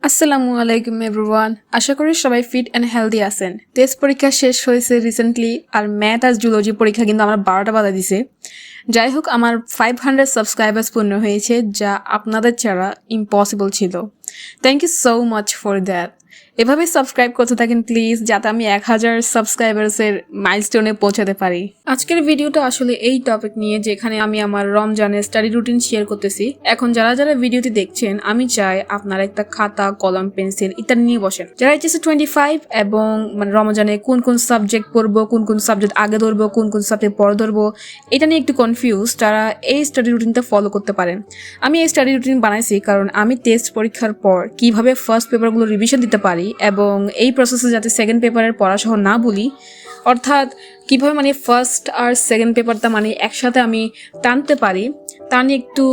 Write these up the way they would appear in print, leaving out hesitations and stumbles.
আসসালামু আলাইকুম এভরিওয়ান। আশা করি সবাই ফিট অ্যান্ড হেলদি আছেন। টেস্ট পরীক্ষা শেষ হয়েছে রিসেন্টলি, আর ম্যাথ আর জুলজি পরীক্ষা কিন্তু আমার 12টা বাধা দিছে। যাই হোক, আমার 500 সাবস্ক্রাইবার্স পূর্ণ হয়েছে, যা আপনাদের ছাড়া ইম্পসিবল ছিল। Thank you so much for that. এভাবে সাবস্ক্রাইব করতে থাকেন প্লিজ, যাতে আমি 1000 সাবস্ক্রাইবার্সের মাইলস্টোনে পৌঁছাতে পারি। আজকের ভিডিওটা আসলে এই টপিক নিয়ে, যেখানে আমি আমার রমজানের স্টাডি রুটিন শেয়ার করতেছি। এখন যারা যারা ভিডিওটি দেখছেন, আমি চাই আপনারা একটা খাতা, কলম, পেন্সিল ইত্যাদি নিয়ে বসেন। যারা এইচএসসি 25 এবং রমজানে কোন কোন সাবজেক্ট পড়বো, কোন কোন সাবজেক্ট আগে ধরবো, কোন কোন সাবজেক্ট পরে ধরবো, এটা নিয়ে একটু কনফিউজ, তারা এই স্টাডি রুটিনটা ফলো করতে পারেন। আমি এই স্টাডি রুটিন বানাইছি কারণ আমি টেস্ট পরীক্ষার পর কিভাবে ফার্স্ট পেপারগুলো রিভিশন দিতে পারি এবং এই প্রসেসে যাতে সেকেন্ড পেপারের পড়াসহ না ভুলি, অর্থাৎ কিভাবে ফার্স্ট আর সেকেন্ড পেপারটা একসাথে আমি টানতে পারি, তা নিয়ে একটু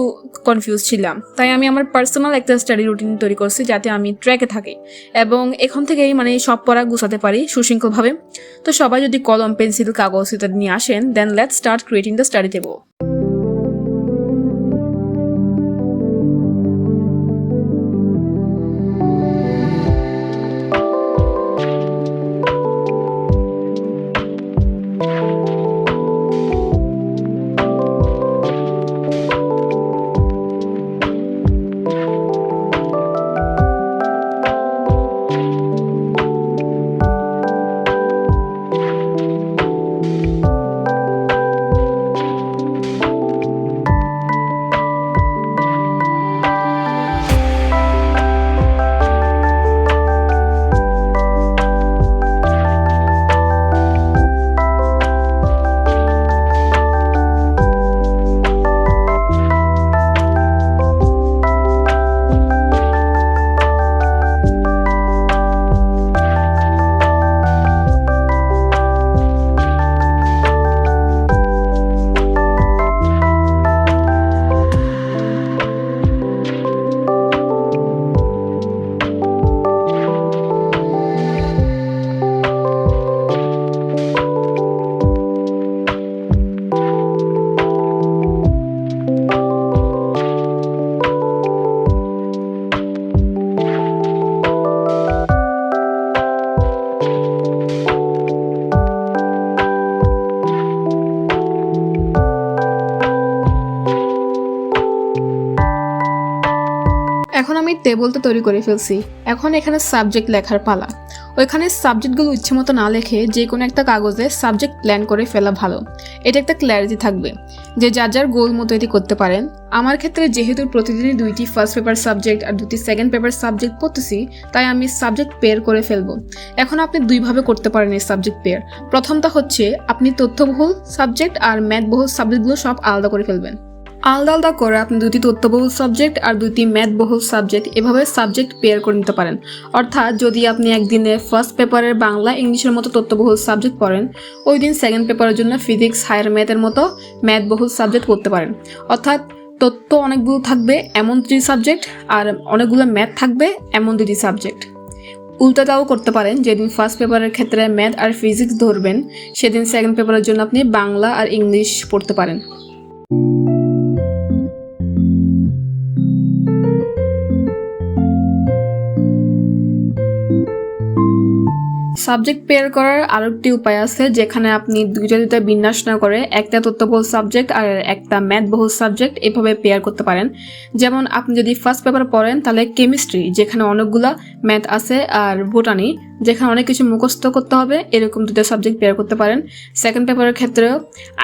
কনফিউজ ছিলাম। তাই আমি আমার পার্সোনাল একটা স্টাডি রুটিন তৈরি করছি, যাতে আমি ট্র্যাকে থাকি এবং এখান থেকেই সব পড়া গুছাতে পারি সুশৃঙ্খলভাবে। তো সবাই যদি কলম, পেন্সিল, কাগজ ইত্যাদি নিয়ে আসেন, then let's start creating the study table. এখন আমি টেবলটা তৈরি করে ফেলছি। এখন এখানে সাবজেক্ট লেখার পালা। ওইখানে সাবজেক্টগুলো ইচ্ছে মতো না লেখে যে কোনো একটা কাগজে সাবজেক্ট প্ল্যান করে ফেলা ভালো। এটা একটা ক্ল্যারিটি থাকবে যে যার যার গোল মতো এটি করতে পারেন। আমার ক্ষেত্রে যেহেতু প্রতিদিনই 2টি ফার্স্ট পেপার সাবজেক্ট আর 2টি সেকেন্ড পেপার সাবজেক্ট পড়তেছি, তাই আমি সাবজেক্ট পেয়ার করে ফেলবো। এখন আপনি দুইভাবে করতে পারেন এই সাবজেক্ট পেয়ার। প্রথমটা হচ্ছে আপনি তথ্যবহুল সাবজেক্ট আর ম্যাথবহুল সাবজেক্টগুলো সব আলাদা করে ফেলবেন। আলাদা আলাদা করে আপনি 2টি তথ্যবহুল সাবজেক্ট আর 2টি ম্যাথবহুল সাবজেক্ট এভাবে সাবজেক্ট পেয়ার করে নিতে পারেন। অর্থাৎ যদি আপনি একদিনে ফার্স্ট পেপারের বাংলা, ইংলিশের মতো তথ্যবহুল সাবজেক্ট পড়েন, ওই দিন সেকেন্ড পেপারের জন্য ফিজিক্স, হায়ার ম্যাথের মতো ম্যাথবহুল সাবজেক্ট পড়তে পারেন। অর্থাৎ তথ্য অনেকগুলো থাকবে এমন 2টি সাবজেক্ট, আর অনেকগুলো ম্যাথ থাকবে এমন 2টি সাবজেক্ট। উল্টাটাও করতে পারেন, যেদিন ফার্স্ট পেপারের ক্ষেত্রে ম্যাথ আর ফিজিক্স ধরবেন, সেদিন সেকেন্ড পেপারের জন্য আপনি বাংলা আর ইংলিশ পড়তে পারেন। সাবজেক্ট পেয়ার করার আরেকটি উপায় আছে, যেখানে আপনি দুইটা বিন্যাস না করে একটা তথ্যবহুল সাবজেক্ট আর একটা ম্যাথবহুল সাবজেক্ট এভাবে পেয়ার করতে পারেন। যেমন আপনি যদি ফার্স্ট পেপার পড়েন, তাহলে কেমিস্ট্রি, যেখানে অনেকগুলা ম্যাথ আছে, আর বোটানি, যেখানে অনেক কিছু মুখস্থ করতে হবে, এরকম 2টা সাবজেক্ট পেয়ার করতে পারেন। সেকেন্ড পেপারের ক্ষেত্রেও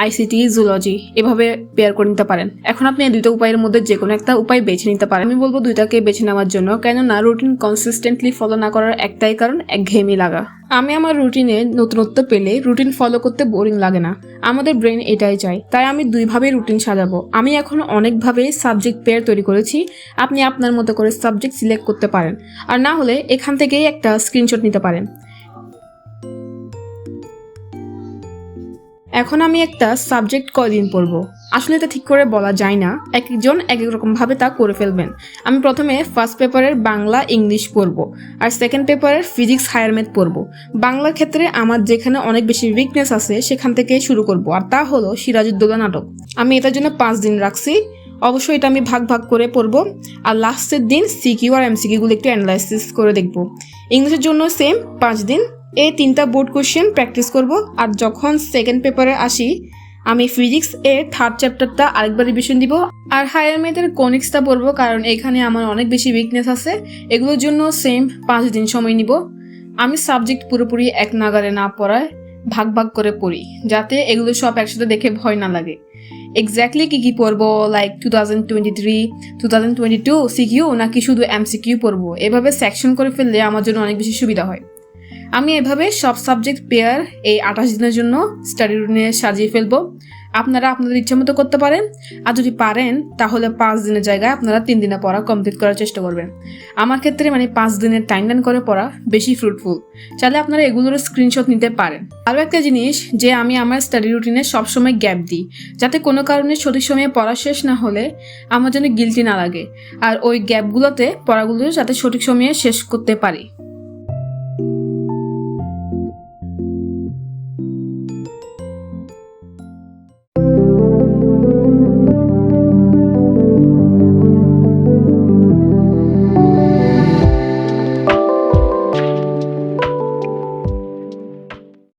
আইসিটি, জুলজি এভাবে পেয়ার করে নিতে পারেন। এখন আপনি এই 2টা উপায়ের মধ্যে যে কোনো একটা উপায় বেছে নিতে পারেন। আমি বলবো 2টাকে বেছে নেওয়ার জন্য, কেননা রুটিন কনসিস্টেন্টলি ফলো না করার একটাই কারণ, একঘেয়েমি লাগা। আমি আমার রুটিনে নতুনত্ব পেলে রুটিন ফলো করতে বোরিং লাগে না। আমাদের ব্রেন এটাই চাই, তাই আমি দুইভাবে রুটিন সাজাবো। আমি এখন অনেকভাবে সাবজেক্ট পেয়ার তৈরি করেছি। আপনি আপনার মতো করে সাবজেক্ট সিলেক্ট করতে পারেন, আর না হলে এখান থেকেই একটা স্ক্রিনশট নিতে পারেন। এখন আমি একটা সাবজেক্ট কয়দিন পড়বো, আসলে এটা ঠিক করে বলা যায় না, এক একজন এক এক রকম ভাবে তা করে ফেলবেন। আমি প্রথমে ফার্স্ট পেপারের বাংলা, ইংলিশ পড়বো, আর সেকেন্ড পেপারের ফিজিক্স, হায়ার ম্যাথ পড়বো। বাংলার ক্ষেত্রে আমার যেখানে অনেক বেশি উইকনেস আছে, সেখান থেকে শুরু করব, আর তা হলো সিরাজউদ্দৌলা নাটক। আমি এটার জন্য 5 দিন রাখছি। অবশ্যই এটা আমি ভাগ ভাগ করে পড়বো। আর লাস্টের দিন সিকিউ আর এমসিকিউগুলো একটু অ্যানালাইসিস করে দেখবো। ইংলিশের জন্য সেম 5 দিন এই 3টা বোর্ড কোশ্চেন প্র্যাকটিস করব। আর যখন সেকেন্ড পেপারে আসি আমি ফিজিক্স এর 3rd চ্যাপ্টারটা আরেকবার রিভিশন দিব। আর হায়ার ম্যাথের কনিক্সটা পড়বো, কারণ এখানে আমার অনেক বেশি উইকনেস আছে। এগুলোর জন্য সেম 5 দিন সময় নিব। আমি সাবজেক্ট পুরোপুরি এক নাগারে না পড়ায় ভাগ ভাগ করে পড়ি, যাতে এগুলো সব একসাথে দেখে ভয় না লাগে। এক্স্যাক্টলি কি পড়বো, লাইক 2023, 2022 সিকিউ নাকি শুধু এমসিকিউ পড়বো, এভাবে সেকশন করে ফেললে আমার জন্য অনেক বেশি সুবিধা হয়। আমি এভাবে সব সাবজেক্ট পেয়ার এই 28 দিনের জন্য স্টাডি রুটিনে সাজিয়ে ফেলবো। আপনারা আপনাদের ইচ্ছা মতো করতে পারেন। আর যদি পারেন তাহলে 5 দিনের জায়গায় আপনারা 3 দিনে পড়া কমপ্লিট করার চেষ্টা করবেন। আমার ক্ষেত্রে 5 দিনের টাইমলাইন করে পড়া বেশি ফ্রুটফুল। চাইলে আপনারা এগুলোর স্ক্রিনশট নিতে পারেন। আরও একটা জিনিস যে আমি আমার স্টাডি রুটিনে সবসময় গ্যাপ দিই, যাতে কোনো কারণে সঠিক সময়ে পড়া শেষ না হলে আমার জন্য গিলটি না লাগে, আর ওই গ্যাপগুলোতে পড়াগুলো যাতে সঠিক সময়ে শেষ করতে পারি।